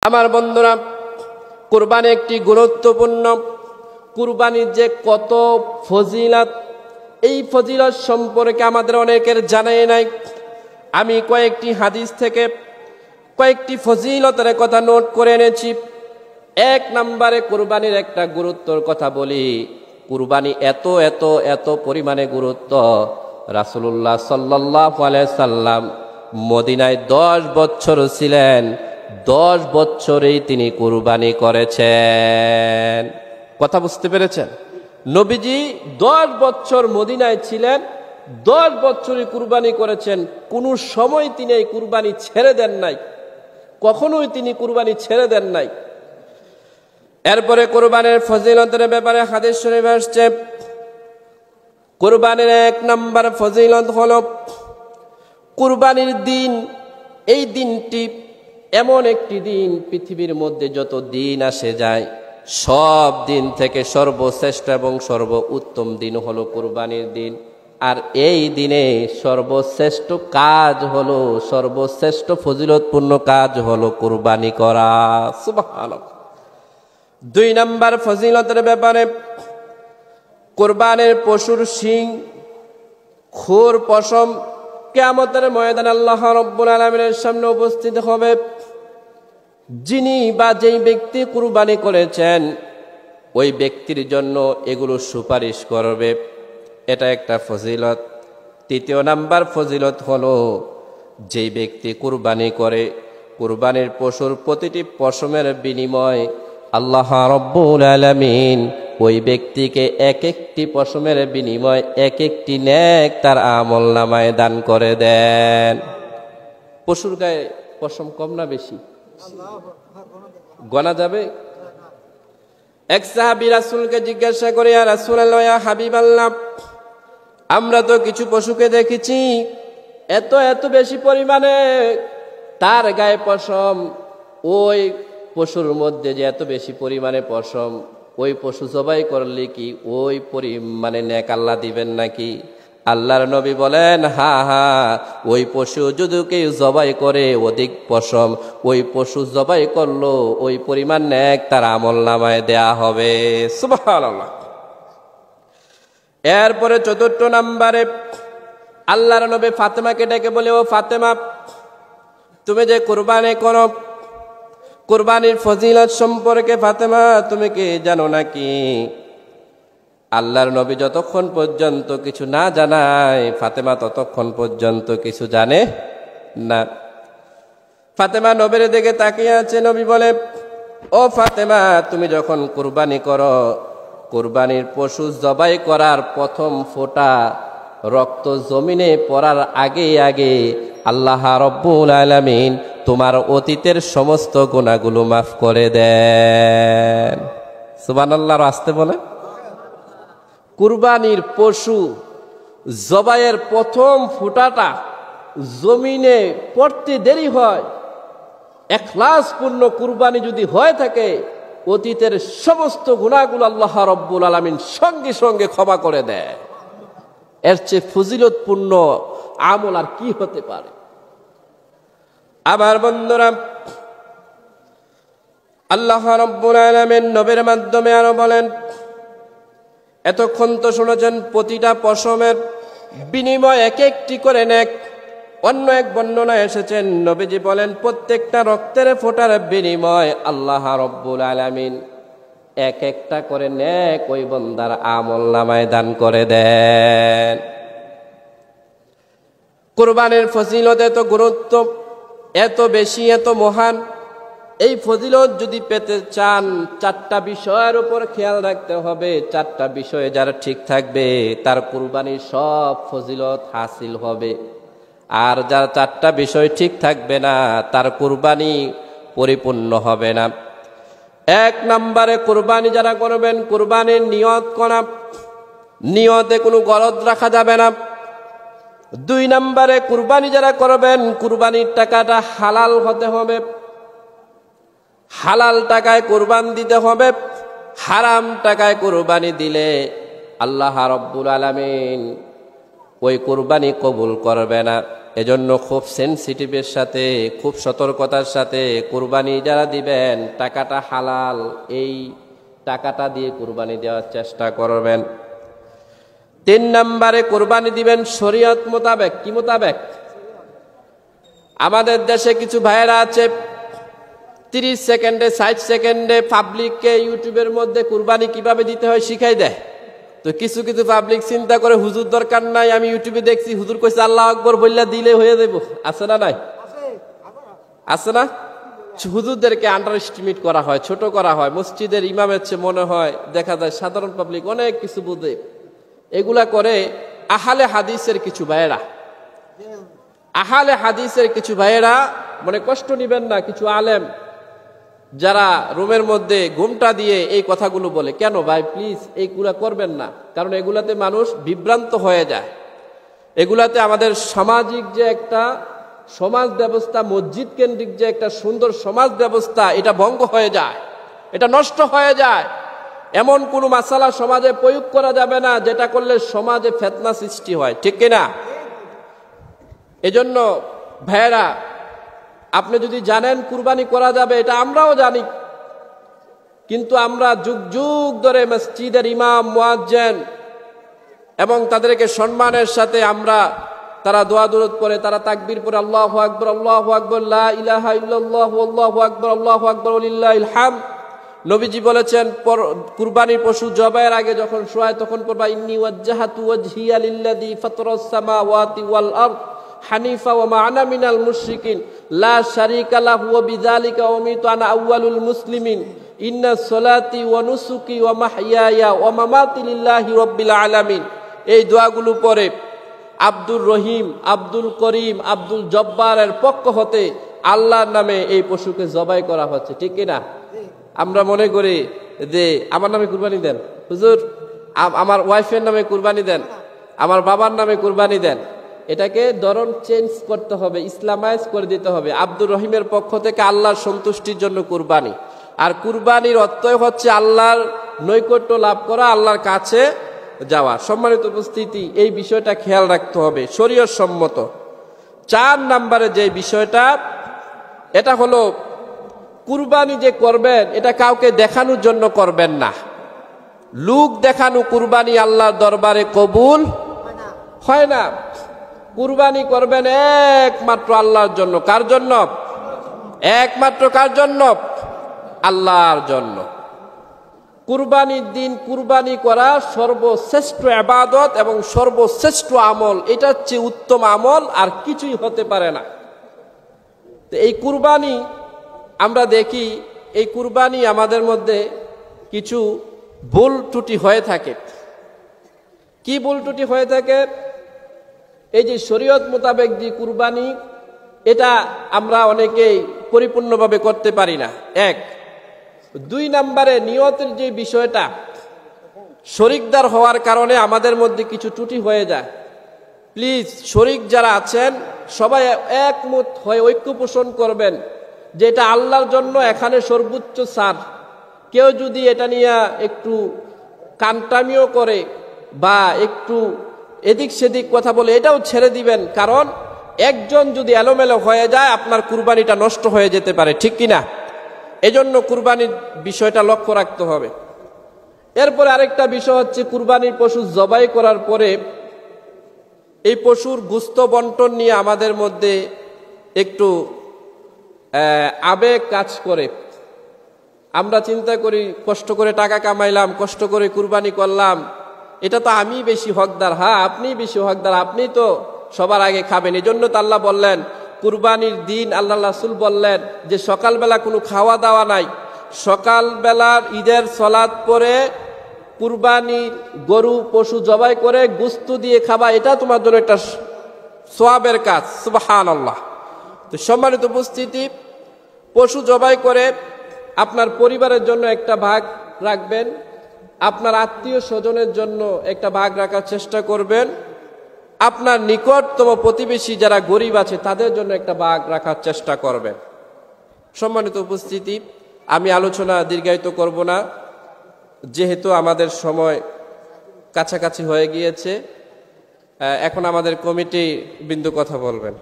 আমার বন্ধুরা, কুরবানি একটি গুরুত্বপূর্ণ, কুরবানির যে কত ফজিলত, এই ফজিলত সম্পর্কে আমাদের অনেকের জানাই নাই। আমি কয়েকটি হাদিস থেকে কয়েকটি ফজিলতের কথা নোট করে এনেছি। এক নম্বরে কুরবানির একটা গুরুত্বর কথা বলি। কুরবানি এত এত এত পরিমাণে গুরুত্ব, রাসূলুল্লাহ সাল্লাল্লাহু আলাইহি সাল্লাম মদিনায় 10 বছর ছিলেন, 10 বছরেই তিনি কুরবানি করেছেন। কথা বুঝতে পেরেছেন? নবীজি 10 বছর মদিনায় ছিলেন, 10 বছরই কুরবানি করেছেন। কোনো সময় তিনি এই কুরবানি ছেড়ে দেন নাই, কখনোই তিনি কুরবানি ছেড়ে দেন নাই। এরপরে কুরবানির ফজিলতের ব্যাপারে হাদিস শরীফ আসছে। কুরবানির এক নম্বর ফজিলত হলো কুরবানির দিন। এই দিনটি এমন একটি দিন, পৃথিবীর মধ্যে যত দিন আসে যায় সব দিন থেকে সর্বশ্রেষ্ঠ এবং সর্বোত্তম দিন হলো কুরবানির দিন। আর এই দিনে সর্বশ্রেষ্ঠ কাজ হলো, সর্বশ্রেষ্ঠ ফজিলতপূর্ণ কাজ হলো কুরবানি করা। সুবহানাল্লাহ। 2 নম্বর ফজিলতের ব্যাপারে, কুরবানির পশুর শিং, খুর, পশম কিয়ামতের ময়দানে আল্লাহ রাব্বুল আলামিনের সামনে উপস্থিত হবে। যিনি বা যেই ব্যক্তি কুরবানি করেছেন ওই ব্যক্তির জন্য এগুলো সুপারিশ করবে। এটা একটা ফজিলত। 3 নাম্বার ফজিলত হলো, যেই ব্যক্তি কুরবানি করে, কুরবানির পশুর প্রতিটি পশমের বিনিময় আল্লাহ রাব্বুল আলামিন ওই ব্যক্তিকে এক একটি পশমের বিনিময় এক একটি নেক তার আমলনামায় দান করে দেন। পশুর গায়ে পশম কম না বেশি? গনা যাবে? এক সাহাবী রাসূলকে জিজ্ঞাসা করে, ইয়া রাসূলুল্লাহ, ইয়া হাবিবাল্লাহ, আমরা তো কিছু পশুকে দেখেছি এত এত বেশি পরিমাণে তার গায়ে পশম, ওই পশুর মধ্যে যে এত বেশি পরিমাণে পশম, ওই পশু জবাই করলে কি ওই পরিমাণে নেক আল্লাহ দিবেন নাকি? আল্লাহর নবী বলেন, হা হা, ওই পশু যদি কেউ জবাই করে অধিক পশম, ওই পশু জবাই করলো ওই পরিমাণ নেক তার আমলনামায় দেয়া হবে। সুবহানাল্লাহ। এরপরে 4 নম্বরে আল্লাহর নবী ফাতেমাকে ডেকে বলে, ও ফাতেমা, তুমি যে কুরবানি করো, কুরবানির ফজিলত সম্পর্কে ফাতেমা তুমি কি জানো নাকি? আল্লাহর নবী যতক্ষণ পর্যন্ত কিছু না জানায় ফাতেমা ততক্ষণ পর্যন্ত কিছু জানে না। ফাতেমা নবীর দিকে তাকিয়ে আছে। নবী বলে, ও ফাতেমা, তুমি যখন কুরবানি করো, কুরবানির পশু জবাই করার প্রথম ফোঁটা রক্ত জমিনে পড়ার আগে আগে আল্লাহ রাব্বুল আলামিন তোমার অতীতের সমস্ত গুনাহগুলো মাফ করে দেন। সুবহানাল্লাহ। আসতে বলে, কুরবানির পশু জবাইয়ের প্রথম ফোঁটাটা জমিনে পড়তে দেরি হয়, ইখলাসপূর্ণ কুরবানি যদি হয়ে থাকে, অতীতের সমস্ত গুনাহগুলো আল্লাহ রাব্বুল আলামিন সঙ্গে সঙ্গে ক্ষমা করে দেয়। এর চেয়ে ফজিলতপূর্ণ আমল আর কি হতে পারে? আমার বন্ধুরা, আল্লাহ রাব্বুল আলামিন নবীর মাধ্যমে আরো বলেন, এতক্ষণ তো শুনেছেন প্রতিটা পশমের বিনিময় এক একটি করে নেক। অন্য এক বর্ণনায় এসেছেন, নবীজি বলেন, প্রত্যেকটা রক্তের ফোঁটার বিনিময় আল্লাহ রাব্বুল আলামিন এক একটা করে নেক ওই বান্দার আমলনামায় দান করে দেন। কুরবানির ফজিলত এত গুরুত্ব, এত বেশি, এত মহান। এই ফজিলত যদি পেতে চান 4টা বিষয়ের উপর খেয়াল রাখতে হবে। 4টা বিষয়ে যারা ঠিক থাকবে তার কুরবানির সব ফজিলত হাসিল হবে। আর যার 4টা বিষয় ঠিক থাকবে না তার কুরবানি পরিপূর্ণ হবে না। 1 নম্বরে কুরবানি যারা করবেন, কুরবানির নিয়ত করা, নিয়তে কোনো গলদ রাখা যাবে না। 2 নম্বরে কুরবানি যারা করবেন, কুরবানির টাকাটা হালাল হতে হবে, হালাল টাকায় কুরবান দিতে হবে। হারাম টাকায় কুরবানি দিলে আল্লাহ রাব্বুল আলামিন ওই কুরবানি কবুল করবে না। এজন্য খুব সেনসিটিভের সাথে, খুব সতর্কতার সাথে কুরবানি যারা দিবেন, টাকাটা হালাল, এই টাকাটা দিয়ে কুরবানি দেওয়ার চেষ্টা করবেন। 3 নম্বরে কুরবানি দিবেন শরীয়ত মোতাবেক। কি মোতাবেক? আমাদের দেশে কিছু ভাইয়েরা আছে 30 সেকেন্ডে 60 সেকেন্ডে পাবলিককে ইউটিউবের মধ্যে কুরবানি কিভাবে দিতে হয় শিখাই দেয়। তো কিছু কিছু পাবলিক চিন্তা করে হুজুর দরকার নাই, আমি ইউটিউবে দেখছি হুজুর কইছে আল্লাহু আকবার বললে দিলে হয়ে যাবে। আছে না নাই? আছে না? হুজুরদেরকে আন্ডার এস্টিমেট করা হয়, ছোট করা হয়। মসজিদের ইমামের চেয়ে মনে হয়, দেখা যায় সাধারণ পাবলিক অনেক কিছু বুঝে। এগুলা করে আহলে হাদিসের কিছু ভাইয়েরা। আহলে হাদিসের কিছু ভাইয়েরা, মনে কষ্ট নিবেন না, কিছু আলেম যারা রুমের মধ্যে ঘুমটা দিয়ে এই কথাগুলো বলে। কেন ভাই, প্লিজ এইগুলা করবেন না, কারণ এগুলাতে মানুষ বিভ্রান্ত হয়ে যায়। এগুলাতে আমাদের সামাজিক যে একটা সমাজ ব্যবস্থা, মসজিদ কেন্দ্রিক যে একটা সুন্দর সমাজ ব্যবস্থা, এটা ভঙ্গ হয়ে যায়, এটা নষ্ট হয়ে যায়। এমন কোনো মাসালা সমাজে প্রয়োগ করা যাবে না যেটা করলে সমাজে ফিতনা সৃষ্টি হয়, ঠিক কিনা? এজন্য ভাইয়েরা, আপনি যদি জানেন কুরবানি করা যাবে, এটা আমরাও জানি, কিন্তু আমরা যুগ যুগ ধরে মসজিদের ইমাম, মুয়াজ্জিন এবং তাদেরকে সম্মানের সাথে আমরা, তারা দোয়া দুরূদ পড়ে, তারা তাকবীর পড়ে, আল্লাহু আকবার, আল্লাহু আকবার, লা ইলাহা ইল্লাল্লাহু, আল্লাহু আকবার, আল্লাহু আকবার, ওয়ালিল্লাহিল হামদ। নবীজি বলেছেন, কুরবানির পশু জবাইয়ের আগে যখন শোয় তখন পড়বা, ইন্নী ওয়াজ্জাহাতু ওয়াজহিয়া লিল্লাযী ফাতারাস সামাওয়াতি ওয়াল আরদ হানিফা ওয়া মা আনা মিনাল মুশরিকিন লা শারীকা লাহু ওয়া বিযালিকা উমিরতু আনা আউয়ালুল মুসলিমিন ইন্না সলাতি ওয়া নুসুকি ওয়া মাহইয়ায়া ওয়া মামাতি লিল্লাহি রাব্বিল আলামিন। এই দোয়াগুলো পড়ে আব্দুর রহিম, আব্দুল করিম, আব্দুল জব্বারের পক্ষ হতে আল্লাহর নামে এই পশুকে জবাই করা হচ্ছে, ঠিক কিনা? আমরা মনে করি যে আমার নামে কুরবানি দেন হুজুর, আমার ওয়াইফের নামে কুরবানি দেন, আমার বাবার নামে কুরবানি দেন। এটাকে ধরন চেঞ্জ করতে হবে, ইসলামাইজ করে দিতে হবে। আব্দুর রহিমের পক্ষ থেকে আল্লাহর সন্তুষ্টির জন্য কুরবানি, আর কুরবানির অর্থই হচ্ছে আল্লাহর নৈকট্য লাভ করা, আল্লাহর কাছে যাওয়া। সম্মানিত উপস্থিতি, এই বিষয়টা খেয়াল রাখতে হবে, শরীয়ত সম্মত। 4 নম্বরে যে বিষয়টা, এটা হলো কুরবানি যে করবেন, এটা কাউকে দেখানোর জন্য করবেন না। লোক দেখানো কুরবানি আল্লাহর দরবারে কবুল হয় না। কুরবানি করবেন একমাত্র আল্লাহর জন্য। কার জন্য? একমাত্র কার জন্য? আল্লাহর জন্য। কুরবানির দিন কুরবানি করা সর্বশ্রেষ্ঠ ইবাদত এবং সর্বশ্রেষ্ঠ আমল। এটা হচ্ছে উত্তম আমল, আর কিছুই হতে পারে না। তো এই কুরবানি আমরা দেখি, এই কুরবানি আমাদের মধ্যে কিছু ভুল ত্রুটি হয়ে থাকে। কি ভুল ত্রুটি হয়ে থাকে? এই যে শরীয়ত মোতাবেক যে কুরবানি, এটা আমরা অনেকেই পরিপূর্ণভাবে করতে পারি না। 1 2 নম্বরে নিয়তের যে বিষয়টা, শরিকদার হওয়ার কারণে আমাদের মধ্যে কিছু ত্রুটি হয়ে যায়। প্লিজ শরিক যারা আছেন সবাই একমত হয়ে ঐক্য পোষণ করবেন যে এটা আল্লাহর জন্য, এখানে সর্বোচ্চ ছাড়। কেউ যদি এটা নিয়ে একটু কান্টামিও করে বা একটু এদিক সেদিক কথা বলে, এটাও ছেড়ে দিবেন, কারণ একজন যদি এলোমেলো হয়ে যায় আপনার কুরবানিটা নষ্ট হয়ে যেতে পারে, ঠিক কিনা? এজন্য কুরবানির বিষয়টা লক্ষ্য রাখতে হবে। এরপরে আরেকটা বিষয় হচ্ছে, কুরবানির পশু জবাই করার পরে এই পশুর গোশত বন্টন নিয়ে আমাদের মধ্যে একটু আবেগ কাজ করে। আমরা চিন্তা করি, কষ্ট করে টাকা কামাইলাম, কষ্ট করে কুরবানি করলাম, এটা তো আমি বেশি হকদার। হ্যাঁ, আপনি বেশি হকদার, আপনি তো সবার আগে খাবেন। এজন্য তো আল্লাহ বললেন কুরবানির দিন, আল্লাহ রাসূল বললেন যে সকালবেলা কোনো খাওয়া দাওয়া নাই, সকালবেলার ঈদের সালাত পরে কুরবানির গরু পশু জবাই করে গোশত দিয়ে খাবা, এটা তোমার জন্য একটা সওয়াবের কাজ। সুবহানাল্লাহ। তো সম্মানিত উপস্থিতি, পশু জবাই করে আপনার পরিবারের জন্য একটা ভাগ রাখবেন, আপনার আত্মীয় স্বজনের জন্য একটা ভাগ রাখার চেষ্টা করবেন, আপনার নিকটতম প্রতিবেশী যারা গরিব আছে তাদের জন্য একটা ভাগ রাখার চেষ্টা করবেন। সম্মানিত উপস্থিতি, আমি আলোচনা দীর্ঘায়িত করব না, যেহেতু আমাদের সময় কাছাকাছি হয়ে গিয়েছে। এখন আমাদের কমিটি বিন্দু কথা বলবেন।